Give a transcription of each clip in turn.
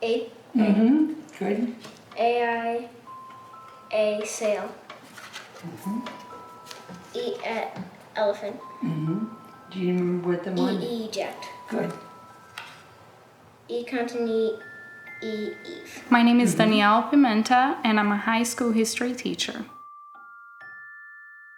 A. Mm-hmm. Good. A sail. E elephant. Do you remember what the one? E eject. Good. E continue. E Eve. My name is Danielle Pimenta, and I'm a high school history teacher.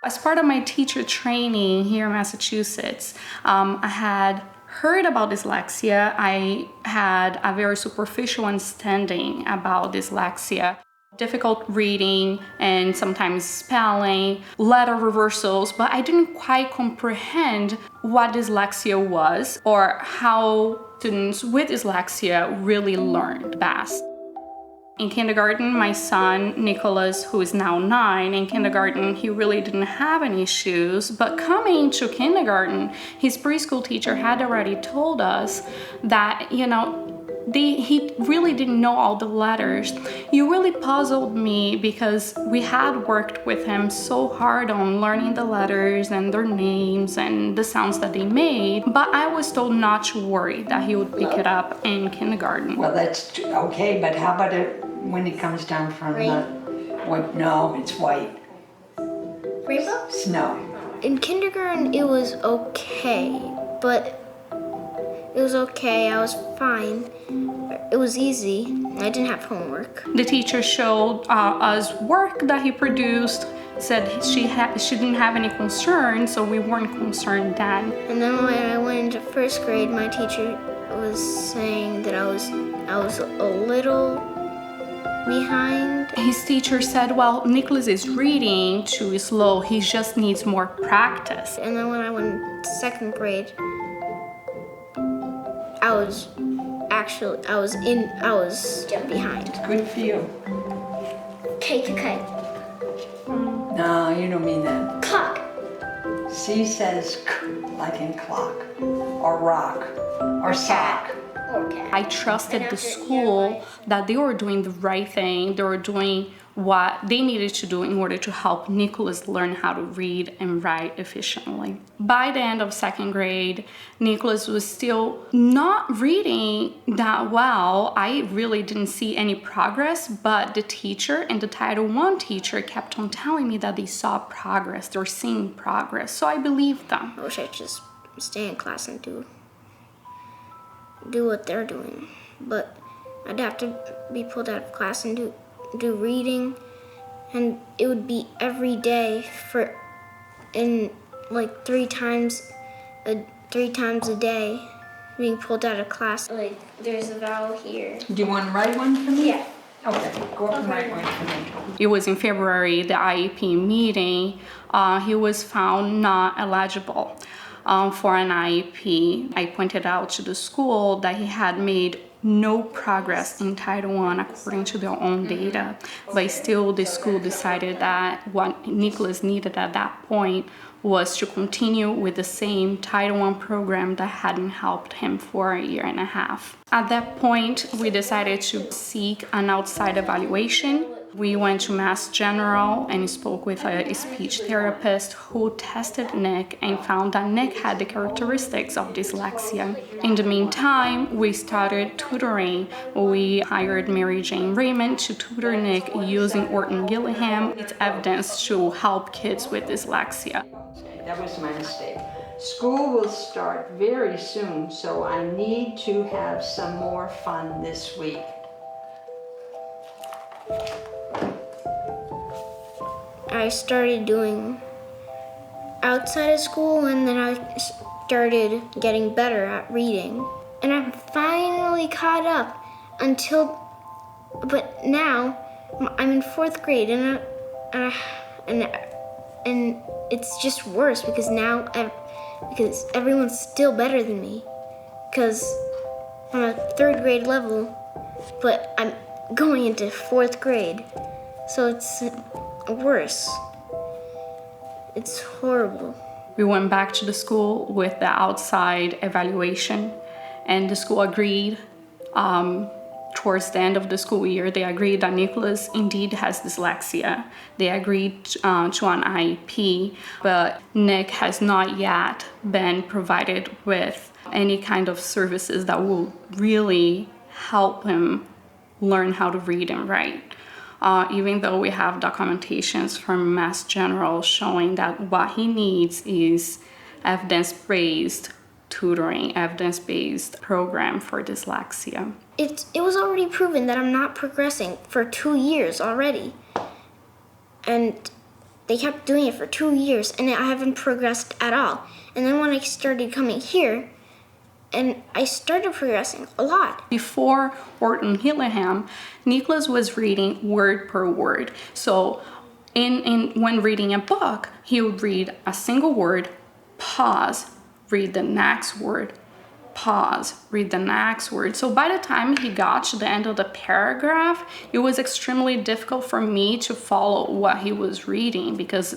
As part of my teacher training here in Massachusetts, I had heard about dyslexia. I had a very superficial understanding about dyslexia. Difficult reading and sometimes spelling, letter reversals, but I didn't quite comprehend what dyslexia was or how students with dyslexia really learned best. In kindergarten, my son, Nicholas, who is now 9, in kindergarten, he really didn't have any issues. But coming to kindergarten, his preschool teacher had already told us that, he really didn't know all the letters. You really puzzled me because we had worked with him so hard on learning the letters and their names and the sounds that they made, but I was told not to worry, that he would pick it up in kindergarten. Well, that's okay, but how about it when it comes down from the what? No, it's white. Rainbow? Snow. In kindergarten, it was okay, but it was okay. I was fine. It was easy. I didn't have homework. The teacher showed us work that he produced, said she didn't have any concerns, so we weren't concerned then. And then when I went into first grade, my teacher was saying that I was a little behind. His teacher said, well, Nicholas is reading too slow. He just needs more practice. And then when I went to second grade, I was behind. Good for you. K to kite. No, you don't mean that. Clock. C says k, like in clock, or rock, or sock. Or cat. I trusted the school that they were doing the right thing. They were doing what they needed to do in order to help Nicholas learn how to read and write efficiently. By the end of second grade, Nicholas was still not reading that well. I really didn't see any progress, but the teacher and the Title I teacher kept on telling me that they saw progress, they're seeing progress, so I believed them. I wish I'd just stay in class and do what they're doing, but I'd have to be pulled out of class and do reading, and it would be every day like three times a day, being pulled out of class. Like there's a vowel here. Do you want to write one for me? Yeah. Okay, go up and write one for me. It was in February, the IEP meeting. He was found not eligible for an IEP. I pointed out to the school that he had made no progress in Title I according to their own data, but still the school decided that what Nicholas needed at that point was to continue with the same Title I program that hadn't helped him for a year and a half. At that point, we decided to seek an outside evaluation. We went to Mass General and spoke with a speech therapist who tested Nick and found that Nick had the characteristics of dyslexia. In the meantime, we started tutoring. We hired Mary Jane Raymond to tutor Nick using Orton Gillingham. It's evidence to help kids with dyslexia. That was my mistake. School will start very soon, so I need to have some more fun this week. I started doing outside of school, and then I started getting better at reading. And I'm finally caught up but now I'm in fourth grade, and it's just worse because because everyone's still better than me, because I'm at third grade level, but I'm going into fourth grade, so it's worse. It's horrible. We went back to the school with the outside evaluation, and the school agreed. Towards the end of the school year, they agreed that Nicholas indeed has dyslexia. They agreed to an IEP, but Nick has not yet been provided with any kind of services that will really help him learn how to read and write. Even though we have documentations from Mass General showing that what he needs is evidence-based tutoring, evidence-based program for dyslexia. It was already proven that I'm not progressing for 2 years already. And they kept doing it for 2 years, and I haven't progressed at all. And then when I started coming here, and I started progressing a lot. Before Orton Hillingham, Nicholas was reading word per word. So when reading a book, he would read a single word, pause, read the next word, pause, read the next word. So by the time he got to the end of the paragraph, it was extremely difficult for me to follow what he was reading because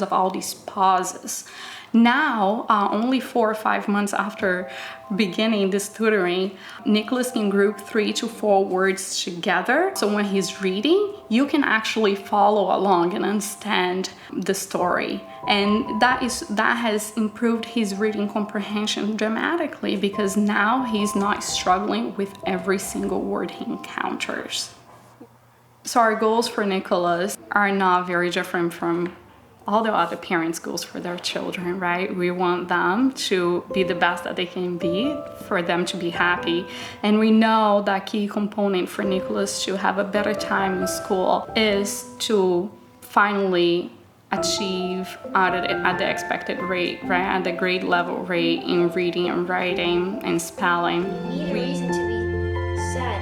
of all these pauses. Now, only 4 or 5 months after beginning this tutoring, Nicholas can group 3 to 4 words together. So when he's reading, you can actually follow along and understand the story. And that has improved his reading comprehension dramatically because now he's not struggling with every single word he encounters. So our goals for Nicholas are not very different from all the other parents' goals for their children, right? We want them to be the best that they can be, for them to be happy. And we know that key component for Nicholas to have a better time in school is to finally achieve at the expected rate, right? At the grade level rate in reading and writing and spelling. You need a reason to be sad.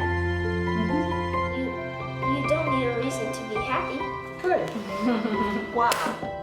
You don't need a reason to be happy. Good. Wow.